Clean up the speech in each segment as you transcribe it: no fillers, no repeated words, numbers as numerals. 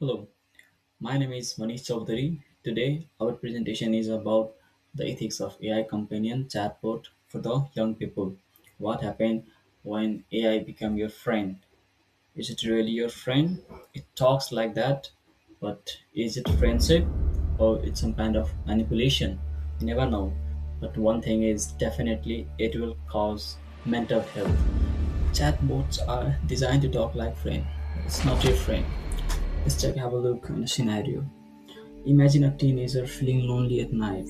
Hello, my name is Manish Chaudhary. Today, our presentation is about the ethics of AI companion chatbot for the young people. What happened when AI become your friend? Is it really your friend? It talks like that, but is it friendship or it's some kind of manipulation? You never know. But one thing is definitely it will cause mental health. Chatbots are designed to talk like friend. It's not your friend. Let's have a look in a scenario. Imagine a teenager feeling lonely at night.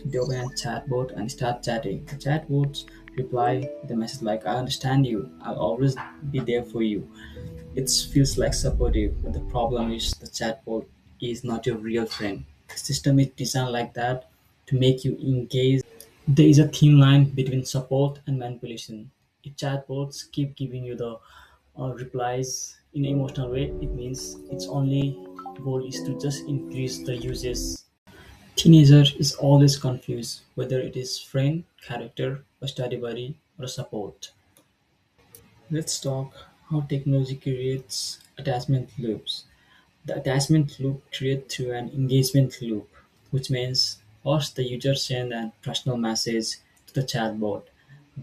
They open a chatbot and start chatting. The chatbots reply the message like, I understand you, I'll always be there for you. It feels like supportive, but the problem is the chatbot is not your real friend. The system is designed like that to make you engage. There is a thin line between support and manipulation. If chatbots keep giving you the replies in an emotional way, it means its only goal is to just increase the uses. Teenager is always confused whether it is friend, character, a study buddy, or a support. Let's talk how technology creates attachment loops. The attachment loop creates through an engagement loop, which means first the user sends a personal message to the chatbot.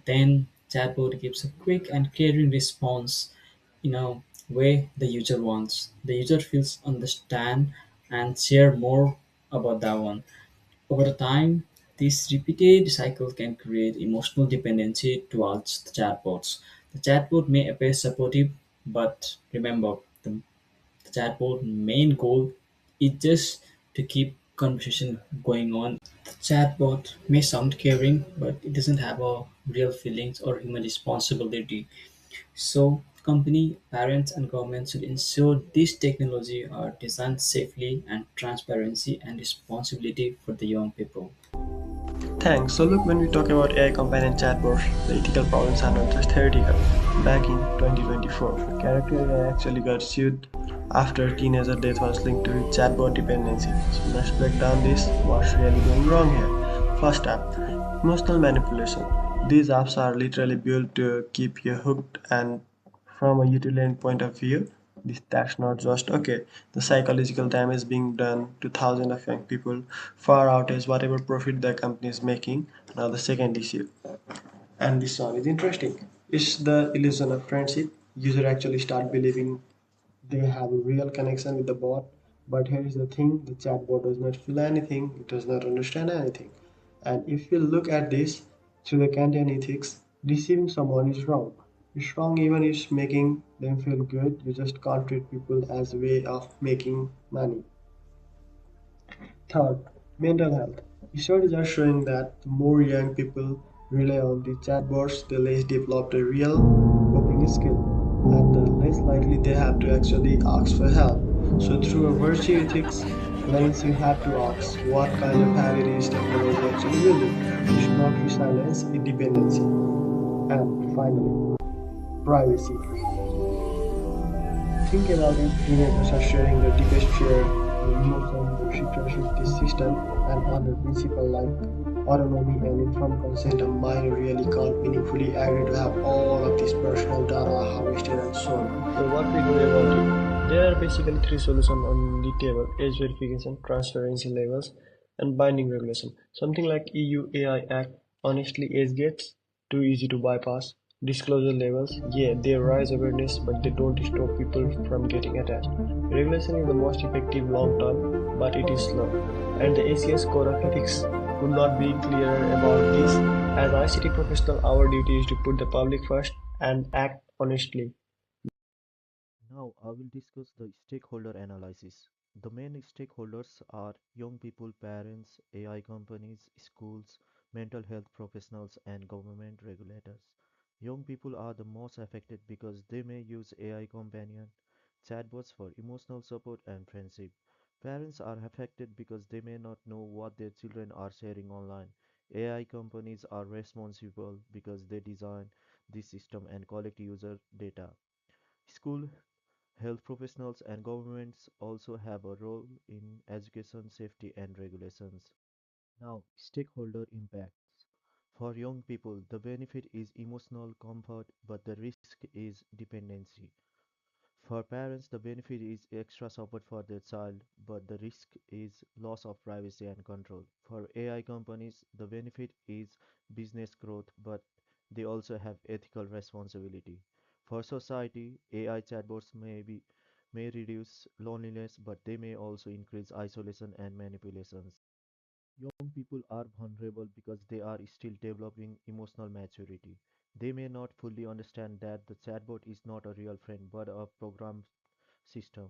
Then chatbot gives a quick and caring response in a way the user wants. The user feels understand and share more about that one. Over the time, this repeated cycle can create emotional dependency towards the chatbots. The chatbot may appear supportive, but remember, the chatbot main goal is just to keep conversation going on. The chatbot may sound caring, but it doesn't have a real feelings or human responsibility. So, company, parents, and governments should ensure these technology are designed safely and transparency and responsibility for the young people. Thanks. So look, when we talk about AI companion chatbots, the ethical problems are not just theoretical. Back in 2024, character AI actually got sued after a teenager death was linked to chatbot dependency. So let's break down this. What's really going wrong here? First up, emotional manipulation. These apps are literally built to keep you hooked, and from a utilitarian point of view, that's not just okay. The psychological damage being done to thousands of young people far outweighs whatever profit the company is making. Now, the second issue, and this one is interesting, is the illusion of friendship. User actually start believing they have a real connection with the bot. But here is the thing, the chatbot does not feel anything, it does not understand anything. And if you look at this through the Kantian ethics, deceiving someone is wrong. It's wrong even if it's making them feel good. You just can't treat people as a way of making money. Third, mental health. Studies are showing that the more young people rely on the chatbots, the less develop the real coping skill, and the less likely they have to actually ask for help. So, through a virtue ethics lens, you have to ask what kind of habit is technology actually building. It should not be silence, it dependency. And finally, privacy. Think about it, teenagers are sharing the deepest fear, the emotion, the secrets with this system, and under principle like autonomy and informed consent, a mind really can't meaningfully agree to have all of this personal data harvested and so on. So what we do about it? There are basically three solutions on the table: age verification, transparency levels, and binding regulation. Something like EU AI Act, honestly, age gates too easy to bypass. Disclosure levels, yeah, they raise awareness, but they don't stop people from getting attached. Regulation is the most effective long term, but it is slow. And the ACS Code of Ethics could not be clearer about this. As ICT professional, our duty is to put the public first and act honestly. Now I will discuss the stakeholder analysis. The main stakeholders are young people, parents, AI companies, schools, mental health professionals, and government regulators. Young people are the most affected because they may use AI companion chatbots for emotional support and friendship. Parents are affected because they may not know what their children are sharing online. AI companies are responsible because they design the system and collect user data. School health professionals and governments also have a role in education, safety, and regulations. Now, stakeholder impacts. For young people, the benefit is emotional comfort, but the risk is dependency. For parents, the benefit is extra support for their child, but the risk is loss of privacy and control. For AI companies, the benefit is business growth, but they also have ethical responsibility. For society, AI chatbots may reduce loneliness, but they may also increase isolation and manipulations. Young people are vulnerable because they are still developing emotional maturity. They may not fully understand that the chatbot is not a real friend but a programmed system.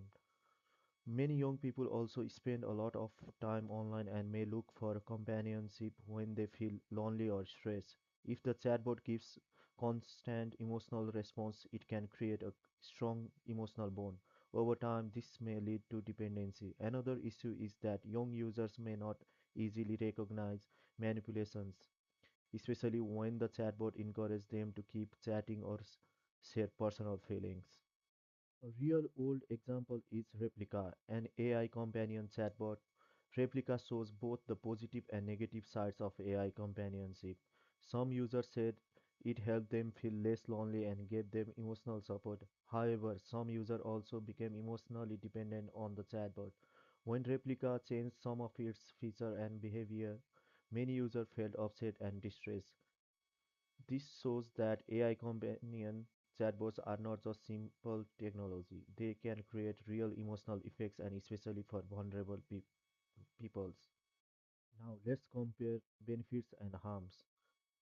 Many young people also spend a lot of time online and may look for companionship when they feel lonely or stressed. If the chatbot gives constant emotional response, it can create a strong emotional bond. Over time, this may lead to dependency. Another issue is that young users may not easily recognize manipulations, especially when the chatbot encourages them to keep chatting or share personal feelings. A real old example is Replica, an AI companion chatbot. Replica shows both the positive and negative sides of AI companionship. Some users said it helped them feel less lonely and gave them emotional support. However, some users also became emotionally dependent on the chatbot. When Replica changed some of its feature and behavior, many users felt upset and distressed. This shows that AI companion chatbots are not just simple technology. They can create real emotional effects and especially for vulnerable peoples. Now let's compare benefits and harms.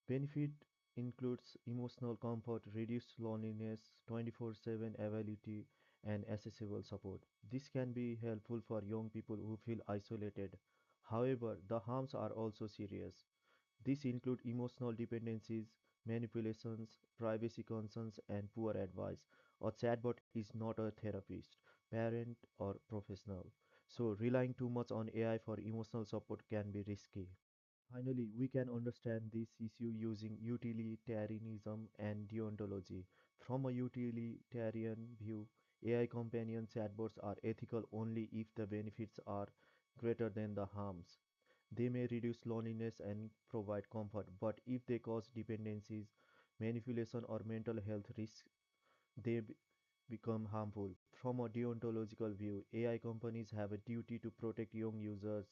Benefit includes emotional comfort, reduced loneliness, 24/7 availability, and accessible support. This can be helpful for young people who feel isolated. However, the harms are also serious. These include emotional dependencies, manipulations, privacy concerns, and poor advice. A chatbot is not a therapist, parent, or professional, so relying too much on AI for emotional support can be risky. Finally, we can understand this issue using utilitarianism and deontology. From a utilitarian view, AI companion chatbots are ethical only if the benefits are greater than the harms. They may reduce loneliness and provide comfort, but if they cause dependencies, manipulation, or mental health risks, they become harmful. From a deontological view, AI companies have a duty to protect young users,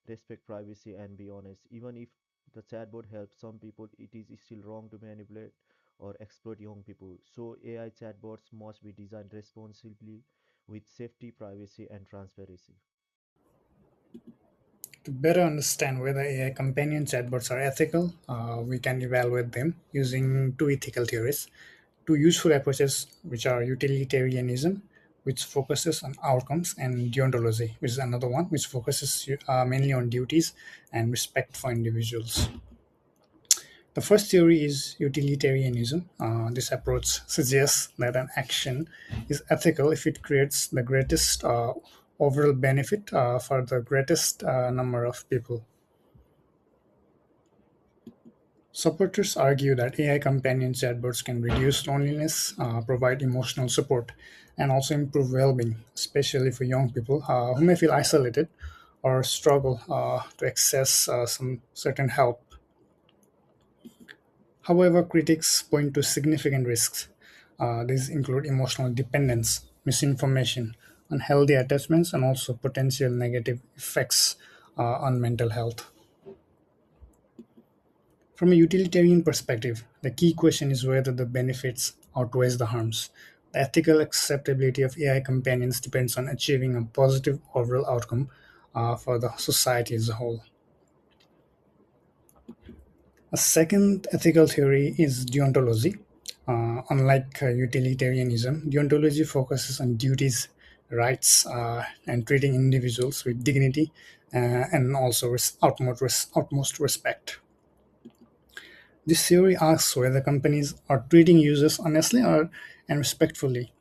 respect privacy, and be honest. Even if the chatbot helps some people, it is still wrong to manipulate or exploit young people. So, AI chatbots must be designed responsibly with safety, privacy, and transparency. To better understand whether AI companion chatbots are ethical, we can evaluate them using two ethical theories, two useful approaches, which are utilitarianism, which focuses on outcomes, and deontology, which is another one which focuses mainly on duties and respect for individuals. The first theory is utilitarianism. This approach suggests that an action is ethical if it creates the greatest overall benefit for the greatest number of people. Supporters argue that AI companion chatbots can reduce loneliness, provide emotional support, and also improve well being, especially for young people who may feel isolated or struggle to access some certain help. However, critics point to significant risks. These include emotional dependence, misinformation, unhealthy attachments, and also potential negative effects on mental health. From a utilitarian perspective, the key question is whether the benefits outweighs the harms. The ethical acceptability of AI companions depends on achieving a positive overall outcome for the society as a whole. A second ethical theory is deontology. Unlike utilitarianism, deontology focuses on duties, rights, and treating individuals with dignity and also utmost respect. This theory asks whether companies are treating users honestly and respectfully.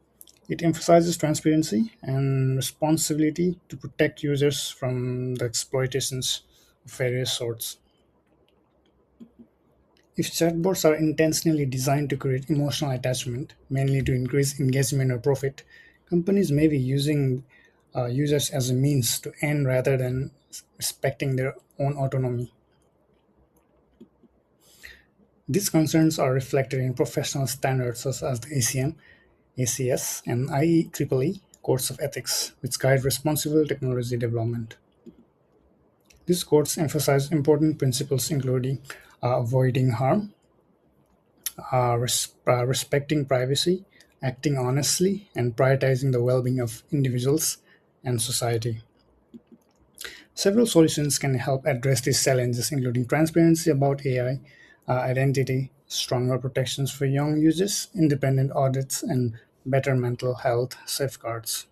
It emphasizes transparency and responsibility to protect users from the exploitations of various sorts. If chatbots are intentionally designed to create emotional attachment, mainly to increase engagement or profit, companies may be using users as a means to end rather than respecting their own autonomy. These concerns are reflected in professional standards such as the ACM, ACS, and IEEE codes of ethics, which guide responsible technology development. These codes emphasize important principles including avoiding harm, respecting privacy, acting honestly, and prioritizing the well being of individuals and society. Several solutions can help address these challenges, including transparency about AI, identity, stronger protections for young users, independent audits, and better mental health safeguards.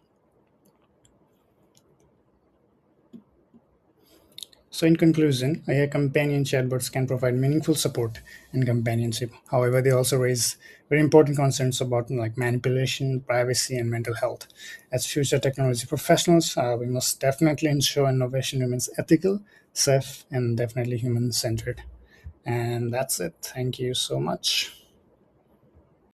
So, in conclusion, AI companion chatbots can provide meaningful support and companionship. However, they also raise very important concerns about like manipulation, privacy, and mental health. As future technology professionals, we must definitely ensure innovation remains ethical, safe, and definitely human centered. And that's it. Thank you so much.